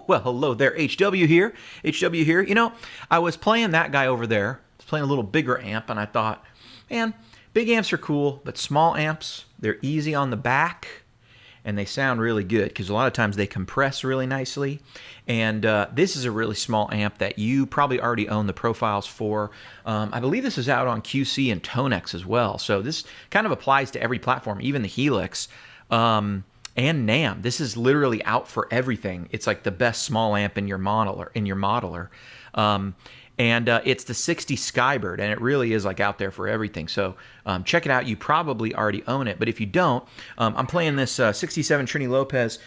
Well, hello there, HW here. HW here. You know, I was playing that guy over there. I was playing a little bigger amp, and I thought, man, big amps are cool, but small amps, they're easy on the back, and they sound really good because a lot of times they compress really nicely. And this is a really small amp that you probably already own the profiles for. I believe this is out on QC and ToneX as well. So this kind of applies to every platform, even the Helix. And NAMM. This is literally out for everything. It's like the best small amp in your modeler. It's the 60 Skybird, and it really is like out there for everything. So check it out. You probably already own it, but if you don't, I'm playing this 67 Trini Lopez.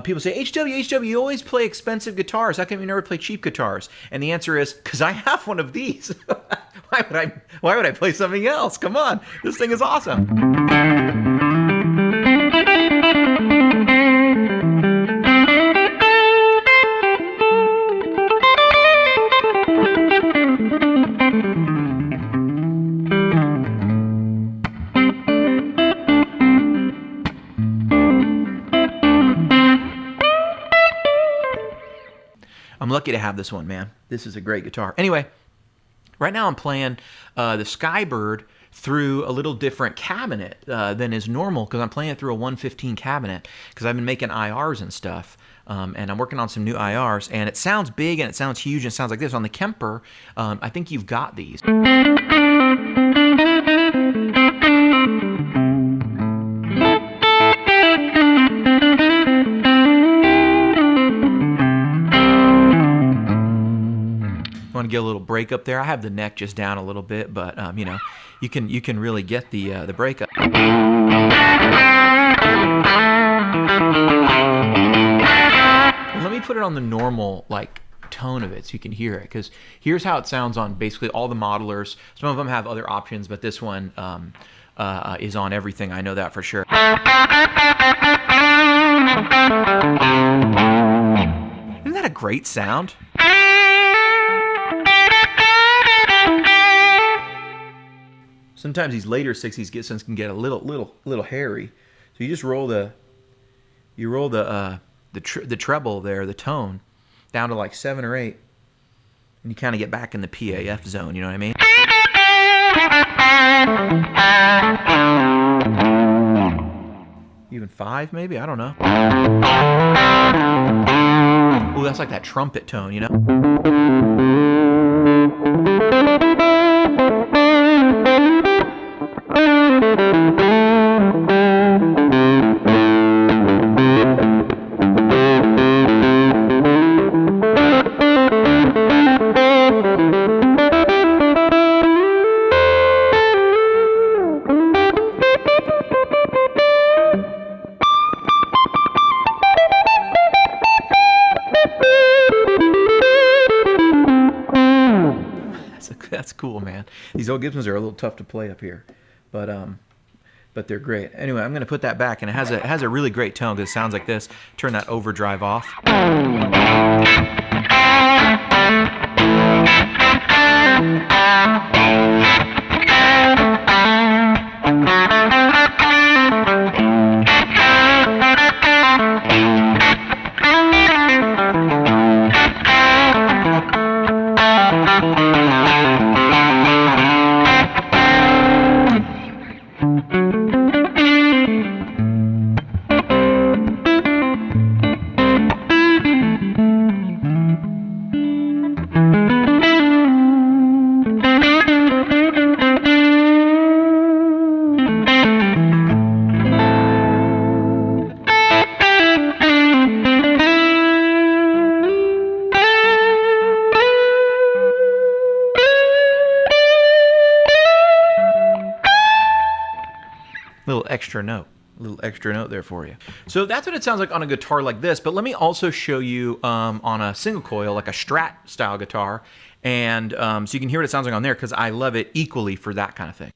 People say, HW, you always play expensive guitars. How come you never play cheap guitars? And the answer is, because I have one of these. Why would I play something else? Come on, this thing is awesome. I'm lucky to have this one, man. This is a great guitar. Anyway, right now I'm playing the Skybird through a little different cabinet than is normal because I'm playing it through a 115 cabinet because I've been making IRs and stuff. And I'm working on some new IRs, and it sounds big and it sounds huge and it sounds like this. On the Kemper, I think you've got these. Want to get a little break up there. I have the neck just down a little bit, but you know, you can really get the break up. Let me put it on the normal like tone of it so you can hear it, because here's how it sounds on basically all the modelers. Some of them have other options, but this one is on everything. I know that for sure. Isn't that a great sound? Sometimes these later 60s can get a little hairy, so you just roll the treble there, the tone, down to like 7 or 8, and you kind of get back in the PAF zone. You know what I mean? Even 5, maybe, I don't know. Oh, that's like that trumpet tone, you know. That's cool, man. These old Gibsons are a little tough to play up here, but they're great. Anyway, I'm going to put that back, and it has a really great tone because it sounds like this. Turn that overdrive off. Little extra note there for you. So that's what it sounds like on a guitar like this, but let me also show you on a single coil, like a Strat style guitar, and so you can hear what it sounds like on there, because I love it equally for that kind of thing.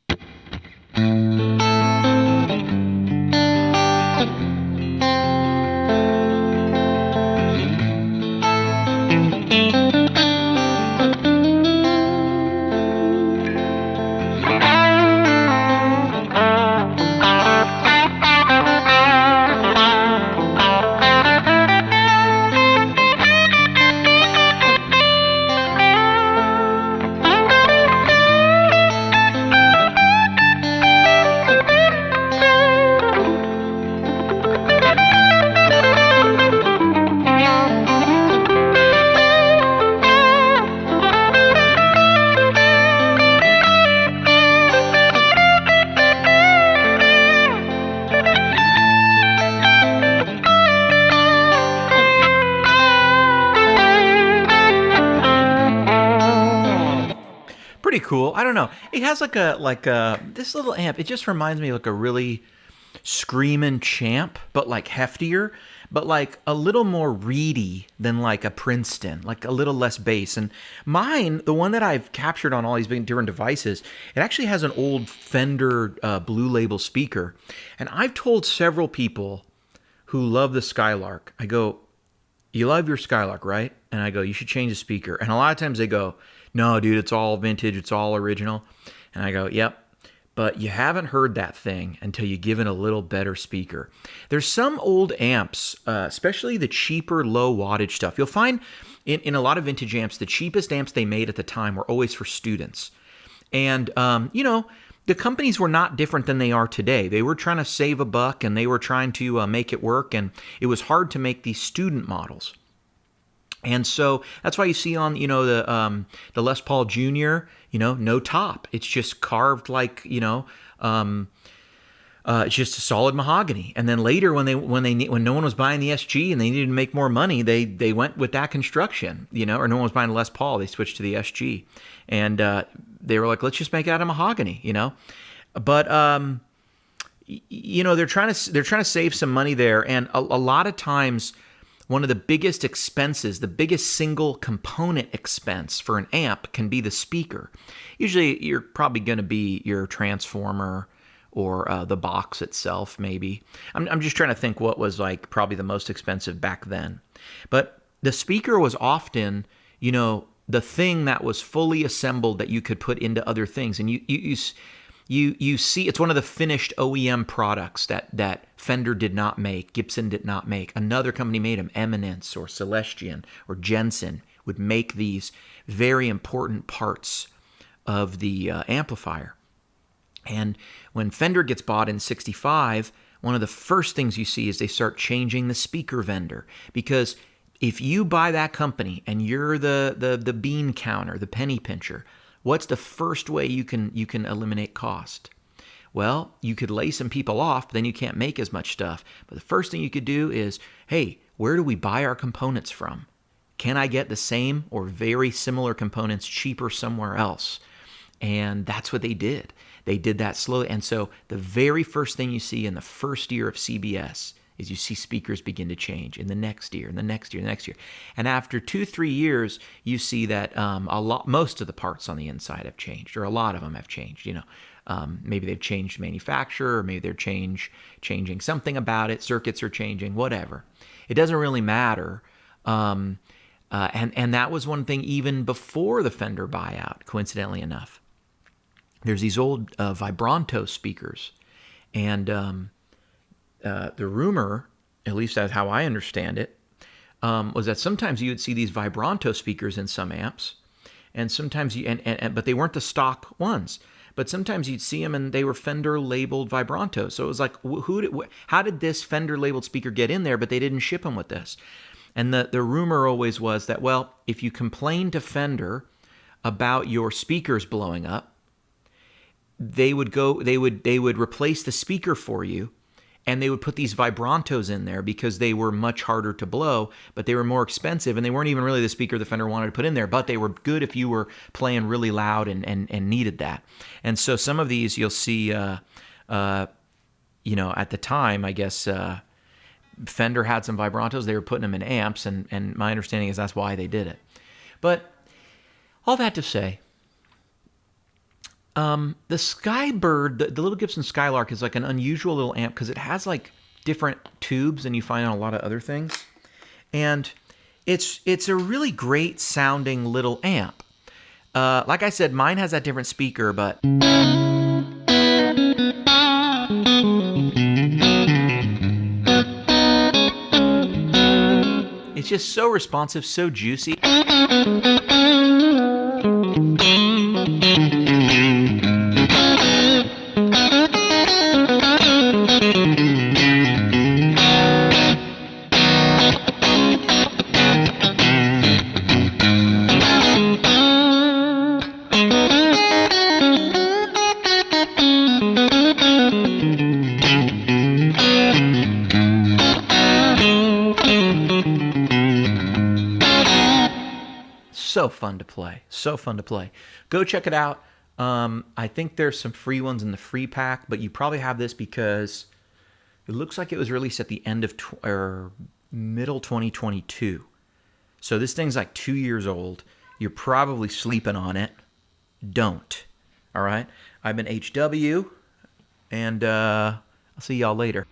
Pretty cool. I don't know. It has like a this little amp. It just reminds me of like a really screaming Champ, but like heftier, but like a little more reedy than like a Princeton, like a little less bass. And mine, the one that I've captured on all these different devices, it actually has an old Fender Blue Label speaker. And I've told several people who love the Skylark, I go, "You love your Skylark, right?" And I go, "You should change the speaker." And a lot of times they go, "No, dude, it's all vintage, it's all original." And I go, "Yep, but you haven't heard that thing until you give it a little better speaker." There's some old amps, especially the cheaper low wattage stuff. You'll find in a lot of vintage amps, the cheapest amps they made at the time were always for students. And, the companies were not different than they are today. They were trying to save a buck, and they were trying to make it work, and it was hard to make these student models. And so that's why you see on, the Les Paul Jr., no top. It's just carved like, it's just a solid mahogany. And then later when no one was buying the SG and they needed to make more money, they went with that construction, or no one was buying the Les Paul, they switched to the SG. And they were like, let's just make it out of mahogany, But they're trying to save some money there, and a lot of times one of the biggest expenses, the biggest single component expense for an amp can be the speaker. Usually you're probably going to be your transformer or the box itself, maybe. I'm just trying to think what was like probably the most expensive back then. But the speaker was often, the thing that was fully assembled that you could put into other things. And you see, it's one of the finished OEM products that Fender did not make, Gibson did not make. Another company made them, Eminence or Celestion or Jensen would make these very important parts of the amplifier. And when Fender gets bought in '65, one of the first things you see is they start changing the speaker vendor. Because if you buy that company and you're the bean counter, the penny pincher, what's the first way you can eliminate cost? Well, you could lay some people off, but then you can't make as much stuff. But the first thing you could do is, hey, where do we buy our components from? Can I get the same or very similar components cheaper somewhere else? And that's what they did. They did that slowly. And so the very first thing you see in the first year of CBS is you see speakers begin to change in the next year, and the next year, and the next year. And after 2-3 years, you see that most of the parts on the inside have changed, or a lot of them have changed. Maybe they've changed manufacturer, or maybe they're changing something about it. Circuits are changing, whatever. It doesn't really matter. And that was one thing even before the Fender buyout, coincidentally enough. There's these old Vibranto speakers, and the rumor, at least that's how I understand it, was that sometimes you would see these Vibranto speakers in some amps, and sometimes but they weren't the stock ones. But sometimes you'd see them and they were Fender labeled Vibranto. So it was like, how did this Fender labeled speaker get in there? But they didn't ship them with this. And the rumor always was that, well, if you complain to Fender about your speakers blowing up, they would replace the speaker for you, and they would put these Vibrantos in there because they were much harder to blow, but they were more expensive, and they weren't even really the speaker the Fender wanted to put in there, but they were good if you were playing really loud and needed that. And so some of these you'll see, at the time, I guess, Fender had some Vibrantos. They were putting them in amps, and my understanding is that's why they did it. But all that to say, the Skybird, the little Gibson Skylark, is like an unusual little amp because it has like different tubes than you find on a lot of other things. And it's a really great sounding little amp. Like I said, mine has that different speaker, but it's just so responsive, so juicy. So fun to play. So fun to play. Go check it out. I think there's some free ones in the free pack, but you probably have this because it looks like it was released at the end of middle 2022. So this thing's like 2 years old. You're probably sleeping on it. Don't. All right? I've been HW, and I'll see y'all later.